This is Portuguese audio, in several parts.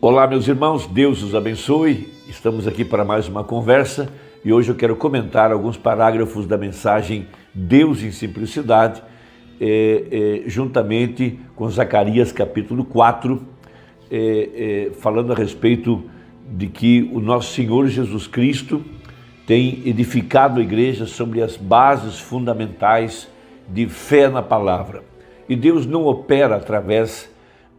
Olá, meus irmãos, Deus os abençoe. Estamos aqui para mais uma conversa e hoje eu quero comentar alguns parágrafos da mensagem Deus em Simplicidade, juntamente com Zacarias capítulo 4, falando a respeito de que o nosso Senhor Jesus Cristo tem edificado a igreja sobre as bases fundamentais de fé na palavra. E Deus não opera através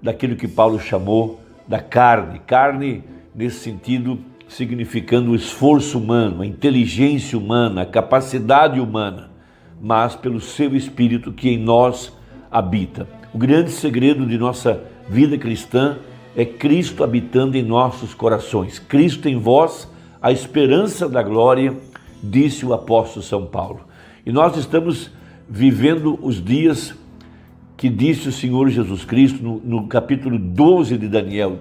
daquilo que Paulo chamou da carne nesse sentido significando o esforço humano, a inteligência humana, a capacidade humana, mas pelo seu Espírito que em nós habita. O grande segredo de nossa vida cristã é Cristo habitando em nossos corações. Cristo em vós, a esperança da glória, disse o apóstolo São Paulo. E nós estamos vivendo os dias que disse o Senhor Jesus Cristo no capítulo 12 de Daniel,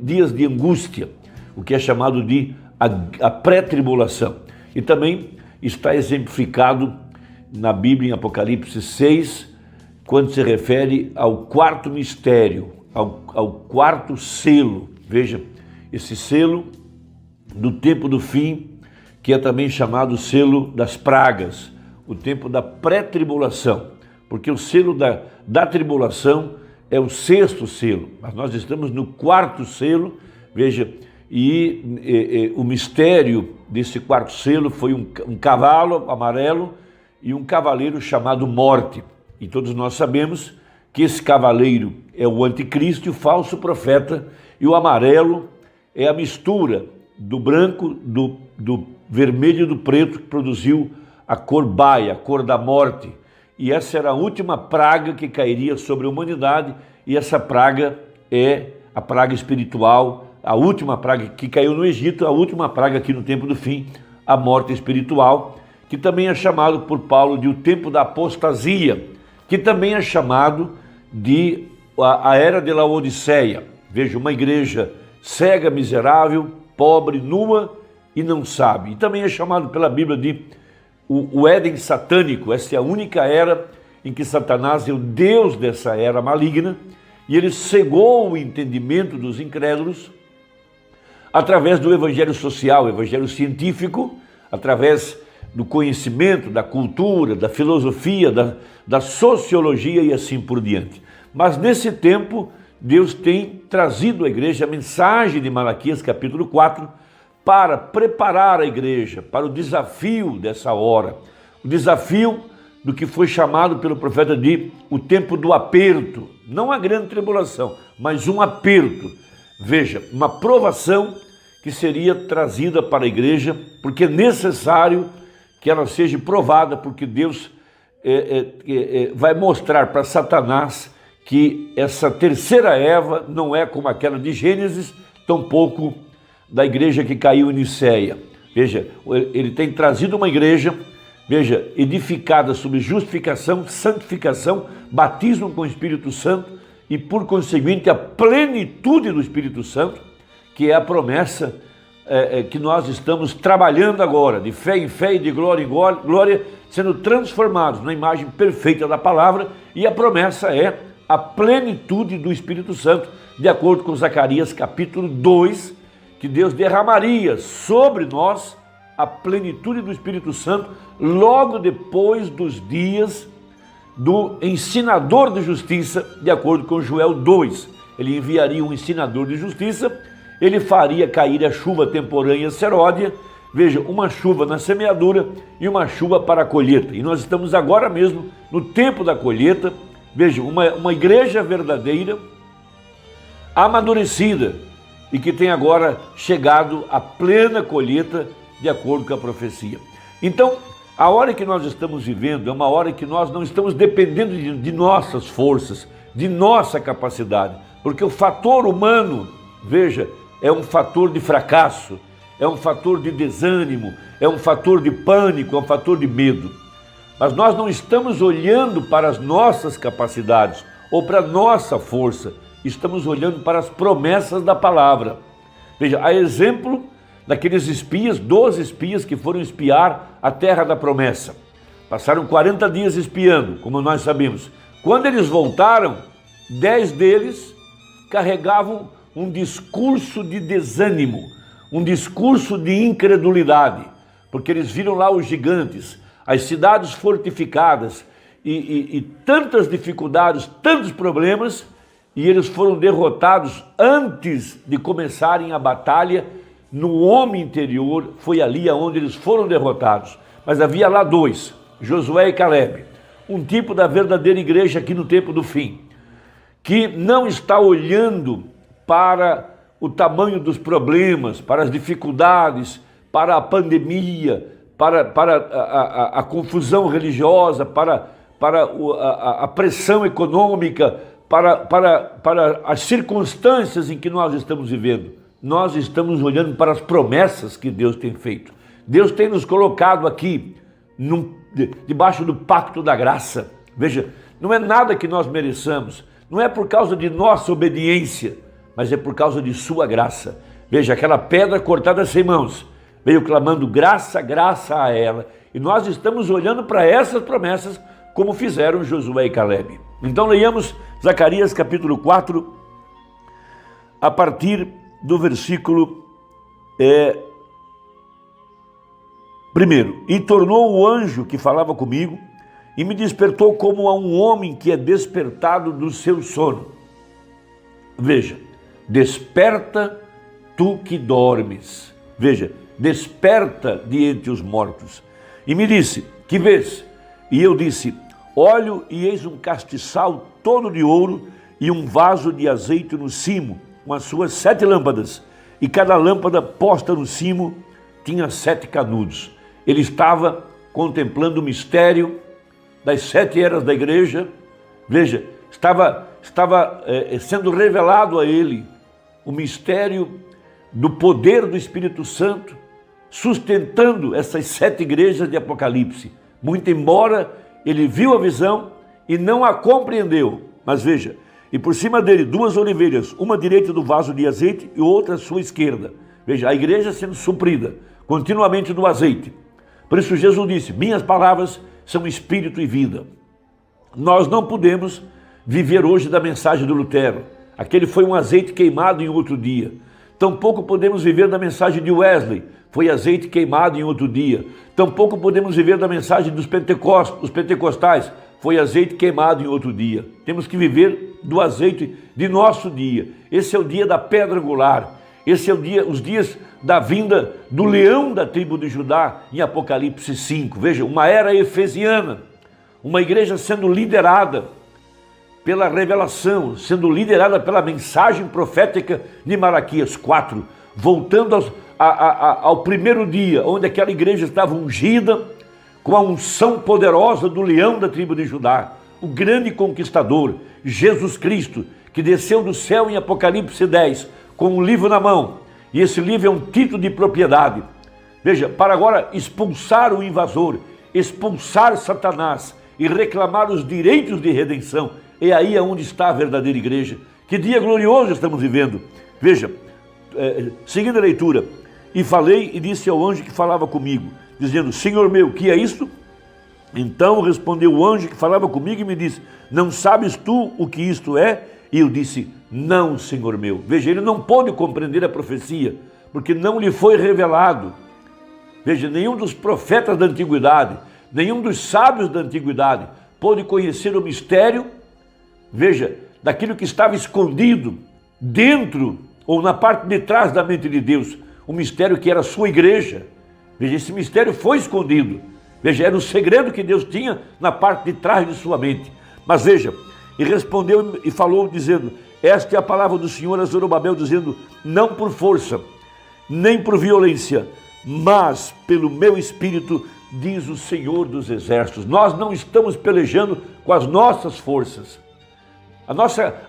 dias de angústia, o que é chamado de a pré-tribulação. E também está exemplificado na Bíblia em Apocalipse 6, quando se refere ao quarto mistério, ao quarto selo. Veja, esse selo do tempo do fim, que é também chamado selo das pragas, o tempo da pré-tribulação. Porque o selo da tribulação é o sexto selo, mas nós estamos no quarto selo, veja, e o mistério desse quarto selo foi um cavalo amarelo e um cavaleiro chamado Morte. E todos nós sabemos que esse cavaleiro é o anticristo e o falso profeta, e o amarelo é a mistura do branco, do vermelho e do preto que produziu a cor baia, a cor da morte. E essa era a última praga que cairia sobre a humanidade, e essa praga é a praga espiritual, a última praga que caiu no Egito, a última praga aqui no tempo do fim, a morte espiritual, que também é chamado por Paulo de o tempo da apostasia, que também é chamado de a era de Laodiceia. Veja, uma igreja cega, miserável, pobre, nua e não sabe. E também é chamado pela Bíblia de o Éden satânico. Essa é a única era em que Satanás é o Deus dessa era maligna, e ele cegou o entendimento dos incrédulos através do evangelho social, evangelho científico, através do conhecimento, da cultura, da filosofia, da sociologia e assim por diante. Mas nesse tempo, Deus tem trazido à igreja a mensagem de Malaquias capítulo 4, para preparar a igreja para o desafio dessa hora, o desafio do que foi chamado pelo profeta de o tempo do aperto, não a grande tribulação, mas um aperto. Veja, uma provação que seria trazida para a igreja, porque é necessário que ela seja provada, porque Deus vai mostrar para Satanás que essa terceira Eva não é como aquela de Gênesis, tampouco da igreja que caiu em Niceia. Veja, ele tem trazido uma igreja, veja, edificada sobre justificação, santificação, batismo com o Espírito Santo e, por conseguinte, a plenitude do Espírito Santo, que é a promessa que nós estamos trabalhando agora, de fé em fé e de glória em glória, sendo transformados na imagem perfeita da palavra, e a promessa é a plenitude do Espírito Santo, de acordo com Zacarias capítulo 2, que Deus derramaria sobre nós a plenitude do Espírito Santo logo depois dos dias do ensinador de justiça, de acordo com Joel 2. Ele enviaria um ensinador de justiça, ele faria cair a chuva temporânea seródia, veja, uma chuva na semeadura e uma chuva para a colheita. E nós estamos agora mesmo no tempo da colheita, veja, uma igreja verdadeira, amadurecida, e que tem agora chegado à plena colheita, de acordo com a profecia. Então, a hora que nós estamos vivendo é uma hora que nós não estamos dependendo de nossas forças, de nossa capacidade, porque o fator humano, veja, é um fator de fracasso, é um fator de desânimo, é um fator de pânico, é um fator de medo. Mas nós não estamos olhando para as nossas capacidades ou para a nossa força, estamos olhando para as promessas da palavra. Veja, a exemplo daqueles espias, 12 espias que foram espiar a terra da promessa. Passaram 40 dias espiando, como nós sabemos. Quando eles voltaram, 10 deles carregavam um discurso de desânimo, um discurso de incredulidade, porque eles viram lá os gigantes, as cidades fortificadas e tantas dificuldades, tantos problemas, e eles foram derrotados antes de começarem a batalha. No homem interior, foi ali onde eles foram derrotados. Mas havia lá dois, Josué e Calebe, um tipo da verdadeira igreja aqui no tempo do fim, que não está olhando para o tamanho dos problemas, para as dificuldades, para a pandemia, para a confusão religiosa, para a pressão econômica, para as circunstâncias em que nós estamos vivendo. Nós estamos olhando para as promessas que Deus tem feito. Deus tem nos colocado aqui debaixo do pacto da graça. Veja, não é nada que nós mereçamos, não é por causa de nossa obediência, mas é por causa de sua graça. Veja, aquela pedra cortada sem mãos veio clamando graça, graça a ela. E nós estamos olhando para essas promessas como fizeram Josué e Calebe. Então leiamos Zacarias capítulo 4, a partir do versículo 1. E tornou o anjo que falava comigo e me despertou como a um homem que é despertado do seu sono. Veja, desperta tu que dormes. Veja, desperta de entre os mortos. E me disse, que vês? E eu disse, olho e eis um castiçal todo de ouro e um vaso de azeite no cimo, com as suas 7 lâmpadas. E cada lâmpada posta no cimo tinha 7 canudos. Ele estava contemplando o mistério das 7 eras da igreja. Veja, estava sendo revelado a ele o mistério do poder do Espírito Santo, sustentando essas 7 igrejas de Apocalipse. Muito embora ele viu a visão e não a compreendeu. Mas veja, e por cima dele 2 oliveiras, uma à direita do vaso de azeite e outra à sua esquerda. Veja, a igreja sendo suprida continuamente do azeite. Por isso Jesus disse, minhas palavras são espírito e vida. Nós não podemos viver hoje da mensagem do Lutero. Aquele foi um azeite queimado em outro dia. Tampouco podemos viver da mensagem de Wesley. Foi azeite queimado em outro dia. Tampouco podemos viver da mensagem dos pentecostais. Foi azeite queimado em outro dia. Temos que viver do azeite de nosso dia. Esse é o dia da pedra angular. Esse é os dias da vinda do leão da tribo de Judá em Apocalipse 5. Veja, uma era efesiana, uma igreja sendo liderada pela revelação, sendo liderada pela mensagem profética de Malaquias 4, voltando ao primeiro dia, onde aquela igreja estava ungida com a unção poderosa do leão da tribo de Judá, o grande conquistador, Jesus Cristo, que desceu do céu em Apocalipse 10, com um livro na mão, e esse livro é um título de propriedade. Veja, para agora expulsar o invasor, expulsar Satanás e reclamar os direitos de redenção. É aí onde está a verdadeira igreja. Que dia glorioso estamos vivendo. Veja, seguindo a leitura, e falei e disse ao anjo que falava comigo, dizendo, Senhor meu, que é isto? Então respondeu o anjo que falava comigo e me disse, não sabes tu o que isto é? E eu disse, não, Senhor meu. Veja, ele não pôde compreender a profecia, porque não lhe foi revelado. Veja, nenhum dos profetas da antiguidade, nenhum dos sábios da antiguidade pôde conhecer o mistério, veja, daquilo que estava escondido dentro ou na parte de trás da mente de Deus, o mistério que era a sua igreja. Veja, esse mistério foi escondido. Veja, era o segredo que Deus tinha na parte de trás de sua mente. Mas veja, e respondeu e falou dizendo, esta é a palavra do Senhor a Zorobabel, dizendo, não por força, nem por violência, mas pelo meu Espírito, diz o Senhor dos Exércitos. Nós não estamos pelejando com as nossas forças. A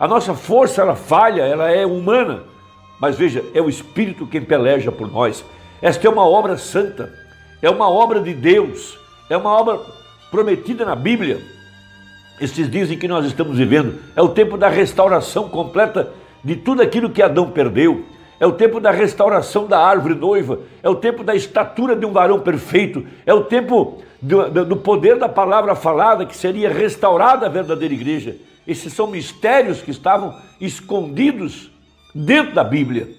nossa força, ela falha, ela é humana. Mas veja, é o Espírito quem peleja por nós. Esta é uma obra santa, é uma obra de Deus, é uma obra prometida na Bíblia. Estes dias em que nós estamos vivendo, é o tempo da restauração completa de tudo aquilo que Adão perdeu. É o tempo da restauração da árvore noiva, é o tempo da estatura de um varão perfeito, é o tempo do poder da palavra falada, que seria restaurada a verdadeira igreja. Esses são mistérios que estavam escondidos dentro da Bíblia.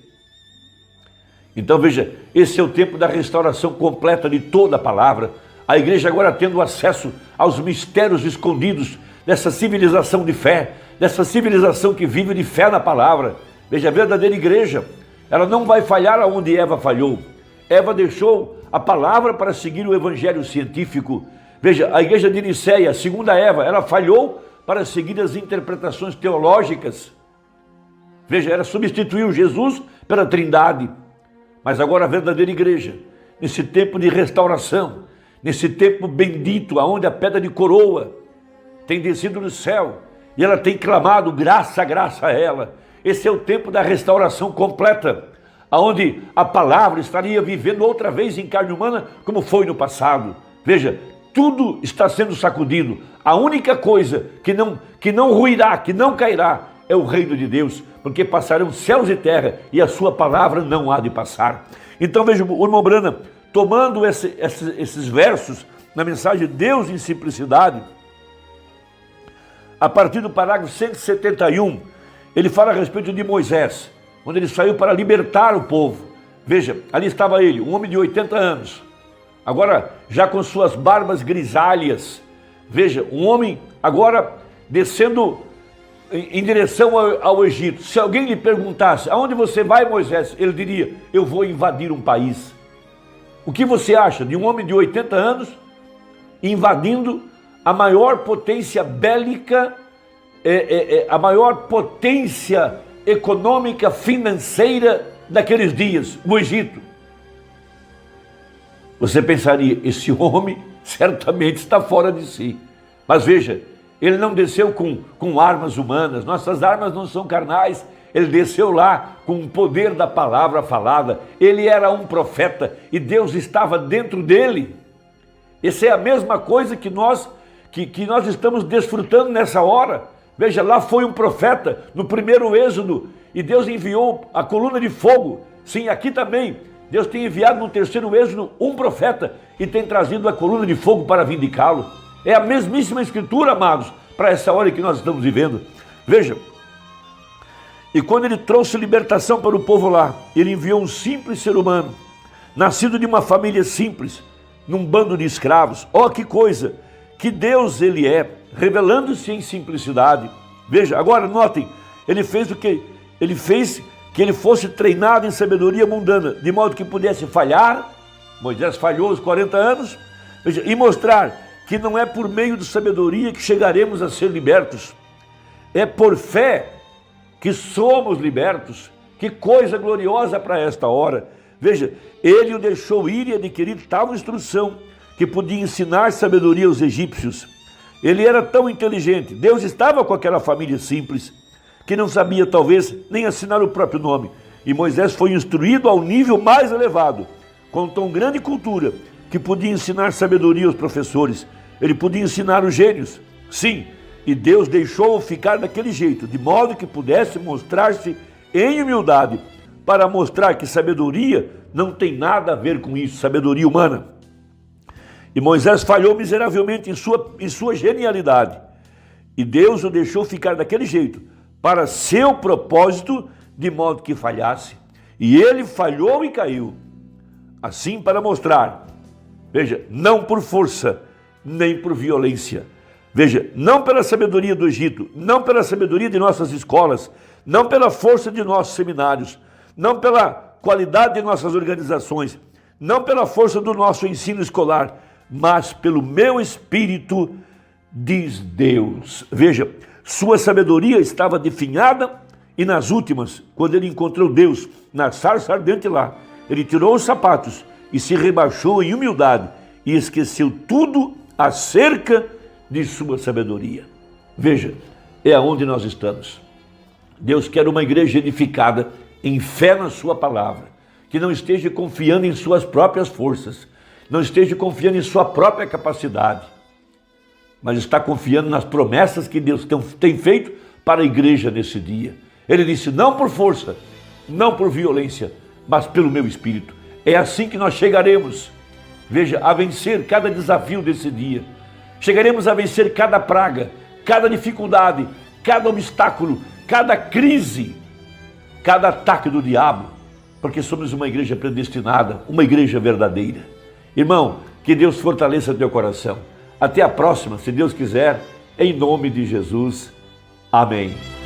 Então veja, esse é o tempo da restauração completa de toda a palavra. A igreja agora tendo acesso aos mistérios escondidos dessa civilização de fé, dessa civilização que vive de fé na palavra. Veja, a verdadeira igreja, ela não vai falhar aonde Eva falhou. Eva deixou a palavra para seguir o evangelho científico. Veja, a igreja de Niceia, segundo a Eva, ela falhou para seguir as interpretações teológicas. Veja, ela substituiu Jesus pela Trindade. Mas agora a verdadeira igreja, nesse tempo de restauração, nesse tempo bendito, aonde a pedra de coroa tem descido do céu, e ela tem clamado graça, graça a ela. Esse é o tempo da restauração completa, aonde a palavra estaria vivendo outra vez em carne humana, como foi no passado. Veja, tudo está sendo sacudido. A única coisa que não ruirá, que não cairá, é o reino de Deus, porque passarão céus e terra e a sua palavra não há de passar. Então veja, o irmão Branham, tomando esses versos na mensagem Deus em Simplicidade, a partir do parágrafo 171, ele fala a respeito de Moisés, quando ele saiu para libertar o povo. Veja, ali estava ele, um homem de 80 anos, agora já com suas barbas grisalhas. Veja, um homem agora descendo em direção ao Egito. Se alguém lhe perguntasse, aonde você vai, Moisés? Ele diria, eu vou invadir um país. O que você acha de um homem de 80 anos invadindo a maior potência bélica, a maior potência econômica, financeira daqueles dias, o Egito? Você pensaria, esse homem certamente está fora de si. Mas veja, ele não desceu com armas humanas, nossas armas não são carnais. Ele desceu lá com o poder da palavra falada. Ele era um profeta e Deus estava dentro dele. Essa é a mesma coisa que nós estamos desfrutando nessa hora. Veja, lá foi um profeta no primeiro êxodo e Deus enviou a coluna de fogo. Sim, aqui também Deus tem enviado no terceiro êxodo um profeta e tem trazido a coluna de fogo para vindicá-lo. É a mesmíssima escritura, amados, para essa hora que nós estamos vivendo. Veja, e quando ele trouxe libertação para o povo lá, ele enviou um simples ser humano, nascido de uma família simples, num bando de escravos. Ó, que coisa, que Deus ele é, revelando-se em simplicidade. Veja, agora notem, ele fez o que? Ele fez que ele fosse treinado em sabedoria mundana, de modo que pudesse falhar. Moisés falhou aos 40 anos, veja, e mostrar que não é por meio de sabedoria que chegaremos a ser libertos. É por fé que somos libertos. Que coisa gloriosa para esta hora. Veja, ele o deixou ir e adquirir tal instrução que podia ensinar sabedoria aos egípcios. Ele era tão inteligente. Deus estava com aquela família simples que não sabia talvez nem assinar o próprio nome. E Moisés foi instruído ao nível mais elevado, com tão grande cultura, que podia ensinar sabedoria aos professores. Ele podia ensinar os gênios. Sim, e Deus deixou-o ficar daquele jeito, de modo que pudesse mostrar-se em humildade, para mostrar que sabedoria não tem nada a ver com isso, sabedoria humana. E Moisés falhou miseravelmente em sua genialidade. E Deus o deixou ficar daquele jeito, para seu propósito, de modo que falhasse. E ele falhou e caiu. Assim para mostrar, veja, não por força, nem por violência. Veja, não pela sabedoria do Egito, não pela sabedoria de nossas escolas, não pela força de nossos seminários, não pela qualidade de nossas organizações, não pela força do nosso ensino escolar, mas pelo meu espírito, diz Deus. Veja, sua sabedoria estava definhada e nas últimas, quando ele encontrou Deus na sarça ardente lá, ele tirou os sapatos e se rebaixou em humildade e esqueceu tudo acerca de sua sabedoria. Veja, é aonde nós estamos. Deus quer uma igreja edificada em fé na sua palavra, que não esteja confiando em suas próprias forças, não esteja confiando em sua própria capacidade, mas está confiando nas promessas que Deus tem feito para a igreja nesse dia. Ele disse, não por força, não por violência, mas pelo meu espírito. É assim que nós chegaremos, veja, a vencer cada desafio desse dia. Chegaremos a vencer cada praga, cada dificuldade, cada obstáculo, cada crise. cada ataque do diabo, porque somos uma igreja predestinada, uma igreja verdadeira. Irmão, que Deus fortaleça teu coração. Até a próxima, se Deus quiser, em nome de Jesus. Amém.